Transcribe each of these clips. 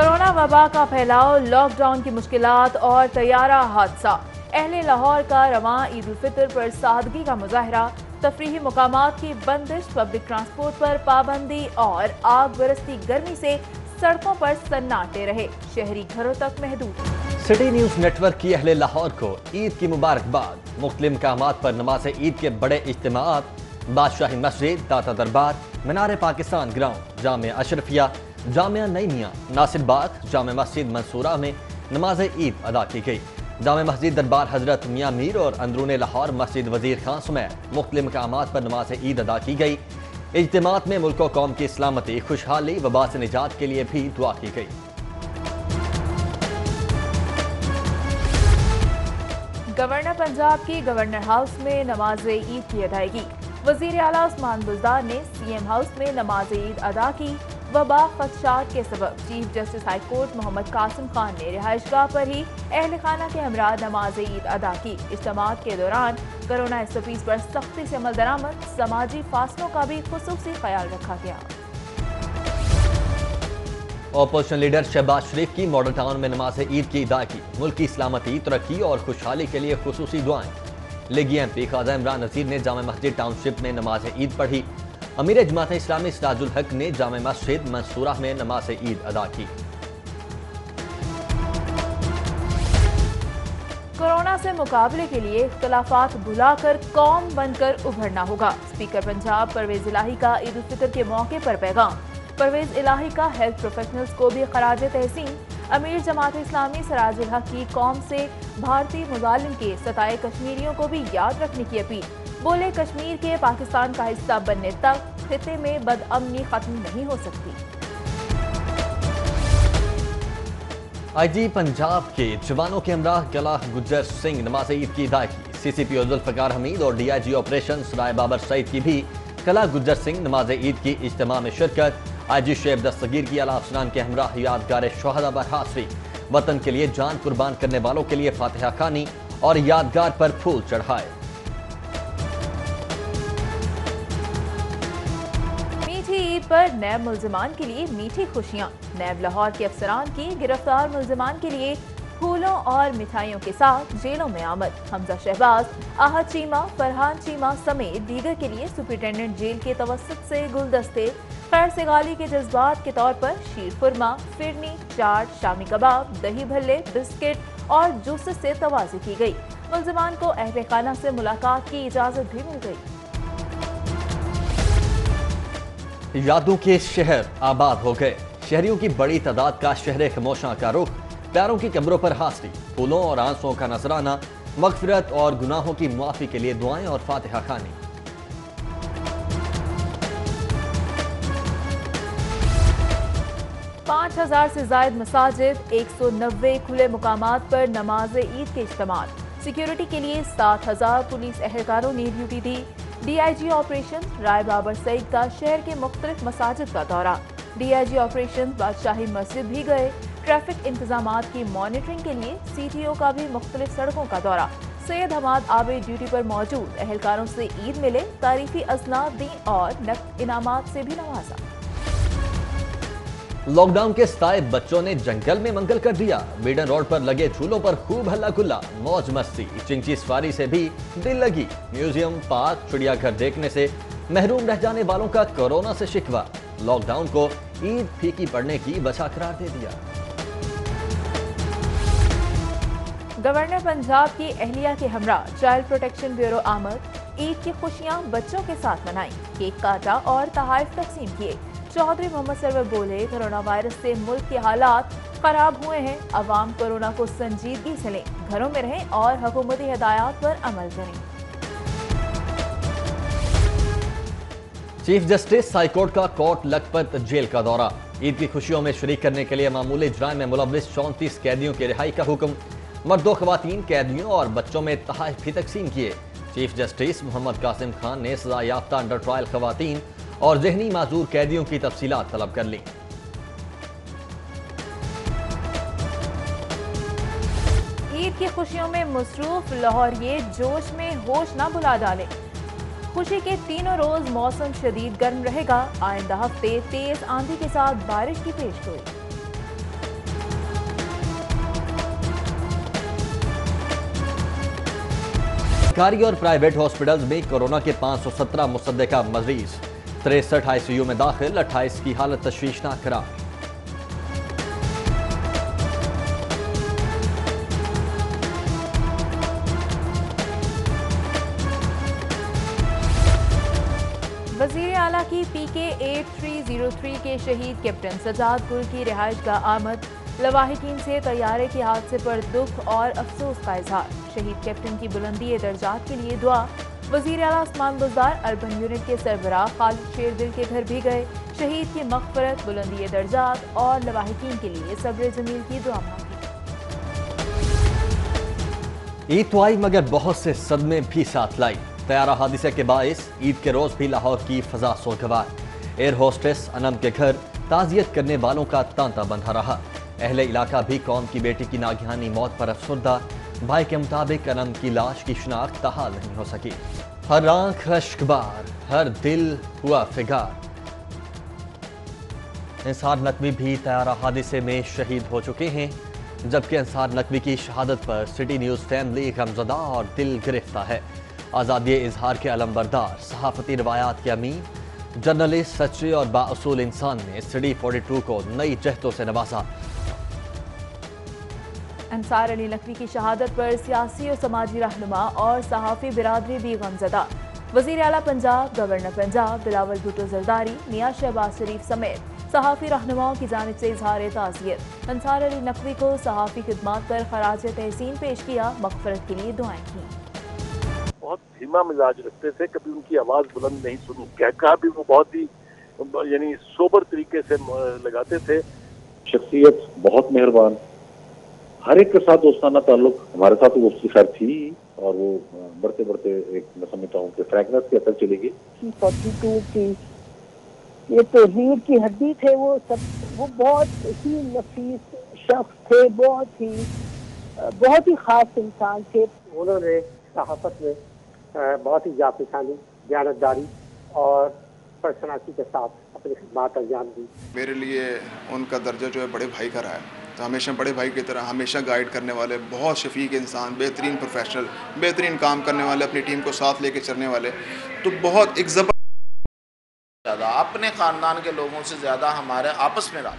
Corona वबा का फैलाव, लॉकडाउन की मुश्किलात और तैयारा हादसा। अहले लाहौर का रवां ईद उल फितर पर सादगी का मुजाहरा, तफरीही मुकामात की बंदिश, पब्लिक ट्रांसपोर्ट पर पाबंदी और आग बरसती गर्मी से सड़कों पर सन्नाटे रहे, शहरी घरों तक महदूद। सिटी न्यूज नेटवर्क की अहले लाहौर को ईद की मुबारकबाद। मुख्तलिफ मकामात पर नमाज ईद के बड़े इज्तिमात, बादशाही मस्जिद, दाता दरबार, मीनार पाकिस्तान ग्राउंड, जामिया अशरफिया, जामिया नई मियां, नासिर बाग, जामिया मस्जिद मंसूरा में नमाज ईद अदा की गई। जामिया मस्जिद दरबार हजरत मियां मीर और अंदरून लाहौर मस्जिद वजीर खान समेत मुख्तलिफ मकामात पर नमाज ईद अदा की गई। इज्तिमात में मुल्क और कौम की सलामती, खुशहाली, वबा से निजात के लिए भी दुआ की गई। गवर्नर पंजाब की गवर्नर हाउस में नमाज ईद की अदायगी। वजीर आला उस्मान बुज़दार ने सीएम हाउस में नमाज ईद अदा की। वबा खदशात के सबब chief justice high court Mohammad Qasim Khan ने रिहाइशगाह पर ही अहल खाना के हमरा नमाज ईद अदा की। इज्तिमात के दौरान कोरोना SOPs पर सख्ती से अमल दरामद, समाजी फासलों का भी खुसूसी ख्याल रखा गया। अपोजिशन लीडर शहबाज शरीफ की मॉडल टाउन में नमाज ईद की अदायगी। मुल्क की सलामती, तरक्की और खुशहाली के लिए खुसूसी दुआएं। लीगी MP ख्वाजा इमरान नज़ीर ने जामे मस्जिद टाउनशिप में नमाज ईद पढ़ी। अमीर जमात इस्लामी सिराजुल हक ने जामे मस्जिद मंसूरा में नमाज ईद अदा की। कोरोना से मुकाबले के लिए इख्तलाफात भुलाकर कौम बनकर उभरना होगा। स्पीकर पंजाब परवेज इलाही का ईद उल फितर के मौके पर पैगाम। परवेज इलाही का हेल्थ प्रोफेशनल्स को भी खराज तहसीन। अमीर जमात इस्लामी सिराजुल हक की कौम से भारतीय मुजालिम के सताए कश्मीरियों को भी याद रखने की अपील। बोले, कश्मीर के पाकिस्तान का हिस्सा बनने तक खिते में बदअमनी खत्म नहीं हो सकती। IG पंजाब के जवानों के हमराह कला गुज्जर सिंह नमाज ईद की अदायगी। CCP जुल्फकार हमीद और DIG ऑपरेशन राय बाबर सईद की भी कला गुज्जर सिंह नमाज ईद की इज्तिमा में शिरकत। IG शेब दस्तगीर की आला अफसरान के हमराह यादगार शोहदा पर हाजिरी। वतन के लिए जान कुर्बान करने वालों के लिए फातिहा खानी और यादगार पर फूल चढ़ाए। मीठी ईद पर नैब मुल्जिमान के लिए मीठी खुशियां। नैब लाहौर के अफसरान की गिरफ्तार मुल्जिमान के लिए फूलों और मिठाइयों के साथ जेलों में आमद। हमजा शहबाज, आहद चीमा, फरहान चीमा समेत दीगर के लिए सुपरिटेंडेंट जेल के तवस्सुत से गुलदस्ते, खैर सेगाली के जज्बात के तौर पर शीर खुरमा, फिरनी, चाट, शामी कबाब, दही भल्ले, बिस्किट और जूसेस से तवाज़ी की गई। मुल्जिमान को अहले खाना से मुलाकात की इजाजत भी मिल गई। यादों के शहर आबाद हो गए। शहरियों की बड़ी तादाद का शहर खामोशां का रुख, प्यारों की कब्रों पर हाजिरी, फूलों और आंसुओं का नजराना, मगफिरत और गुनाहों की मुआफी के लिए दुआएं और फातिहा खानी। 5000 से जायद मसाजिद, 190 खुले मुकामात पर नमाज ईद के इज्तिमा। सिक्योरिटी के लिए 7000 पुलिस एहलकारों ने ड्यूटी दी। DIG ऑपरेशन राय बाबर सईद का शहर के मुख्तलिफ मसाजिद का दौरा। DIG ऑपरेशन बादशाही मस्जिद भी गए। ट्रैफिक इंतजामात की मॉनिटरिंग के लिए CTO का भी मुख्तलिफ सड़कों का दौरा। सैयद हमाद आबिद ड्यूटी पर मौजूद, एहलकारों से ईद मिले, तारीफी असनाद दी और नकद इनामात से भी नवाजा। लॉकडाउन के सताए बच्चों ने जंगल में मंगल कर दिया। बीडन रोड पर लगे झूलों पर खूब हल्ला गुल्ला, मौज मस्ती। चिंची सवारी से भी दिल लगी। म्यूजियम, पार्क, चिड़ियाघर देखने से महरूम रह जाने वालों का कोरोना से शिकवा। लॉकडाउन को ईद फीकी पड़ने की वजह करार दे दिया। गवर्नर पंजाब की अहलिया के हमरा चाइल्ड प्रोटेक्शन ब्यूरो आमद। ईद की खुशियां बच्चों के साथ मनाई, केक काटा और तोहफे तकसीम किए। चौधरी मोहम्मद सरवर बोले, कोरोना वायरस से मुल्क के हालात खराब हुए हैं। अवाम कोरोना को संजीदगी से लें, घरों में रहें और हुकूमती हिदायत पर अमल करें। चीफ जस्टिस हाई कोर्ट का कोट लखपत जेल का दौरा। ईद की खुशियों में शरीक करने के लिए मामूली जुर्म में मुलव्विस 34 कैदियों की रिहाई का हुक्म। मर्दों, खवातीन, कैदियों और बच्चों में तोहफे भी तकसीम किए। चीफ जस्टिस मोहम्मद कासिम खान ने सजा याफ्ता अंडर ट्रायल खवातीन और जहनी माजूर कैदियों की तफसीलात तलब कर ली। ईद की खुशियों में मसरूफ लाहौरिये जोश में होश ना भुला डालें। खुशी के तीनों रोज मौसम शदीद गर्म रहेगा। आइंदा हफ्ते तेज आंधी के साथ बारिश की पेशगोई। سرکاری اور پرائیویٹ ہاسپٹلز میں کورونا کے 517 مصدقہ مریض، 63 ICU میں داخل، 28 کی حالت تشویشناک قرار۔ وزیر اعلیٰ کی PK-8303 کے شہید کیپٹن سجاد گل کی رہائش گاہ آمد، لواحقین سے طیارے کے حادثے پر دکھ اور افسوس کا اظہار۔ شہید کیپٹن کی بلندی درجات کے لیے دعا۔ وزیر اعلیٰ عثمان بزدار اربن یونٹ کے سربراہ خالد شیردل کے گھر بھی گئے، شہید کی مغفرت، بلندی درجات اور لواحقین کے لیے صبر جمیل کی دعا مانگی۔ عید تو آئی مگر بہت سے صدمے بھی ساتھ لائی۔ طیارہ حادثے کے باعث عید کے روز بھی لاہور کی فضا سوگوار۔ ایئر ہوسٹس انم کے گھر تعزیت کرنے والوں کا تانتا بندھا رہا۔ اہل علاقہ بھی قوم کی بیٹی کی ناگہانی موت پر افسردہ۔ بھائی کے مطابق انم کی لاش کی شناخت تاحال نہیں ہو سکی۔ ہر آنکھ اشک بار، ہر دل ہوا فگار۔ انصار نقوی بھی طیارہ حادثے میں شہید ہو چکے ہیں، جبکہ انصار نقوی کی شہادت پر سٹی نیوز فیملی غمزدہ اور دل گرفتہ ہے۔ آزادی اظہار کے علم بردار، صحافتی روایات کے امین، جرنلسٹ، سچے اور بااصول انسان نے سٹی 42 کو نئی جہتوں سے نوازا۔ انصار علی نقوی کی شہادت پر سیاسی اور سماجی رہنما اور صحافی برادری بھی غمزدہ۔ وزیر اعلیٰ پنجاب، گورنر پنجاب بلاول بھٹو زرداری، میاں شہباز شریف سمیت صحافی رہنماؤں کی جانب سے اظہار تعزیت۔ انصار علی نقوی کو صحافی خدمات پر خراج تحسین پیش کیا، مغفرت کے لیے دعائیں کیں۔ بہت دھیما مزاج رکھتے تھے، کبھی ان کی آواز بلند نہیں سنی، کہا بھی وہ بہت ہی یعنی سوبر طریقے سے لگاتے تھے۔ شخصیت بہت مہربان، ہر ایک کے ساتھ دوستانہ تعلق، ہمارے ساتھ وہ اس کی خیر تھی اور وہ بڑھتے بڑھتے ایک میں سمجھتا ہوں کہ فرینکنس کے اثر چلے گی۔ 42 کی یہ تو ریڑھ کی ہڈی تھے، وہ بہت ہی نفیس شخص تھے، بہت ہی خاص انسان تھے۔ انہوں نے صحافت میں بہت ہی جانبداری، دیانتداری اور پرسنالٹی کے ساتھ اپنی خدمات انجام دی۔ میرے لیے ان کا درجہ جو ہے بڑے بھائی کا رہا ہے، تو ہمیشہ بڑے بھائی کی طرح ہمیشہ گائیڈ کرنے والے، بہت شفیق انسان، بہترین پروفیشنل، بہترین کام کرنے والے، اپنی ٹیم کو ساتھ لے کے چلنے والے، تو بہت ایک زیادہ اپنے خاندان کے لوگوں سے زیادہ ہمارے آپس میں رہا۔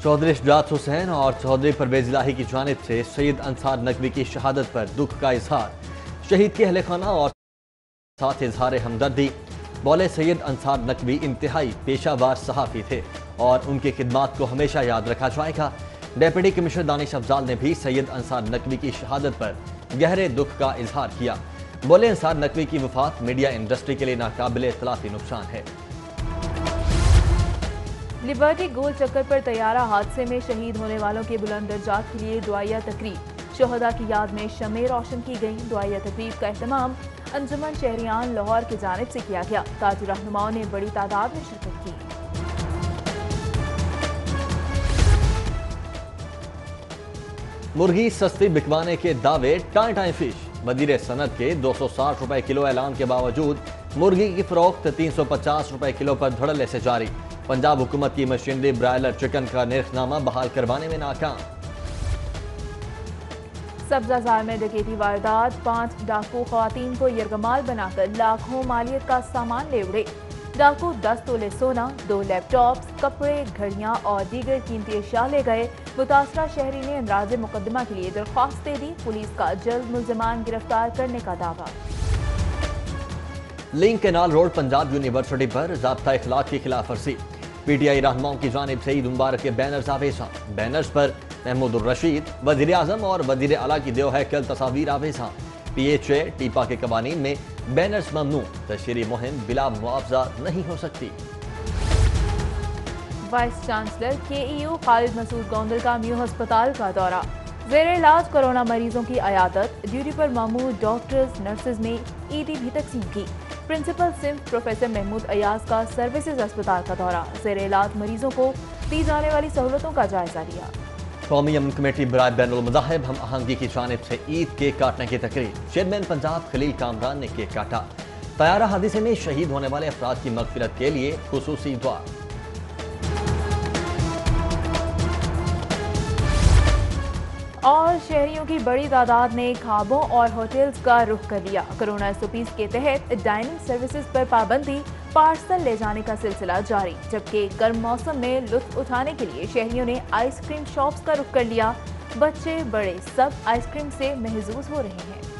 چودھری شجاعت حسین اور چودھری پرویز الہی کی جانب سے سید انصار نقوی کی شہادت پر دکھ کا اظہار۔ شہید کے اہل خانہ اور ساتھ اظہار ہمدردی۔ بولے سید انصار نقوی انتہائی پیشہ ور صحافی تھے اور ان کی خدمات کو ہمیشہ یاد رکھا جائے گا۔ ڈیپٹی کمشنر دانش افضال نے بھی سید انصار نقوی کی شہادت پر گہرے دکھ کا اظہار کیا۔ بولے انصار نقوی کی وفات میڈیا انڈسٹری کے لیے ناقابل اطلاقی نقصان ہے۔ لبرٹی گول چکر پر طیارہ حادثے میں شہید ہونے والوں کے بلند درجات کے لیے دعائیہ تقریب۔ شہداء کی یاد میں شمع روشن کی گئی۔ دعائیہ تقریب کا اہتمام انجمن شہریان لاہور کی جانب سے کیا گیا۔ تاجر رہنماؤں نے بڑی تعداد میں شرکت کی۔ مرغی سستی بکوانے کے دعوے ٹائیں ٹائیں فش۔ وزیر صنعت کے 260 روپے کلو اعلان کے باوجود مرغی کی فروخت 350 روپے کلو پر دھڑلے سے جاری۔ پنجاب حکومت کی مشینری برائلر چکن کا نرخ نامہ بحال کروانے میں ناکام۔ سبزہ زار میں ڈکیتی واردات، 5 ڈاکو خواتین کو یرغمال بنا کر لاکھوں مالیت کا سامان لے اڑے۔ ڈاکو 10 تولے سونا، 2 لیپ ٹاپس، کپڑے، گھڑیاں اور دیگر قیمتی اشیاء لے گئے۔ متاثرہ شہری نے امراض مقدمہ کے لیے درخواست دے دی۔ پولیس کا جلد ملزمان گرفتار کرنے کا دعویٰ۔ Link canal road Punjab university پر ضابطہ اخلاق کی خلاف ورزی۔ پی ٹی آئی رہنماؤں کی جانب سے عید مبارک کے بینرز آویزاں۔ بینرز پر محمود الرشید، وزیر اعظم اور وزیر اعلیٰ کی دیو ہیکل تصاویر آویزاں۔ پی ایچ اے ٹیپا کے قوانین میں بینرز ممنوع، تشہیری مہم بلا معاوضہ نہیں ہو سکتی۔ وائس چانسلر KEU خالد مسعود گوندل کا میو ہسپتال کا دورہ۔ زیر علاج کورونا مریضوں کی عیادت، ڈیوٹی پر مامور ڈاکٹرز نرسز نے ED بھی تقسیم کی۔ پرنسپل سمت پروفیسر محمود ایاز کا سروسز اسپتال کا دورہ، زیر علاج مریضوں کو دی جانے والی سہولتوں کا جائزہ لیا۔ قومی امن کمیٹی برائے بین المذاہب ہم آہنگی کی جانب سے عید کیک کاٹنے کی تقریب۔ چیئرمین پنجاب خلیل کامران نے کیک کاٹا۔ طیارہ حادثے میں شہید ہونے والے افراد کی مغفرت کے لیے خصوصی دعا۔ اور लाहौर शहरियों की बड़ी तादाद ने ढाबों और होटल्स का रुख कर लिया। कोरोना SOPs के तहत डाइनिंग सर्विसेज पर पाबंदी, पार्सल ले जाने का सिलसिला जारी। जबकि गर्म मौसम में लुत्फ उठाने के लिए शहरियों ने आइसक्रीम शॉप्स का रुख कर लिया। बच्चे बड़े सब आइसक्रीम से महजूज हो रहे हैं।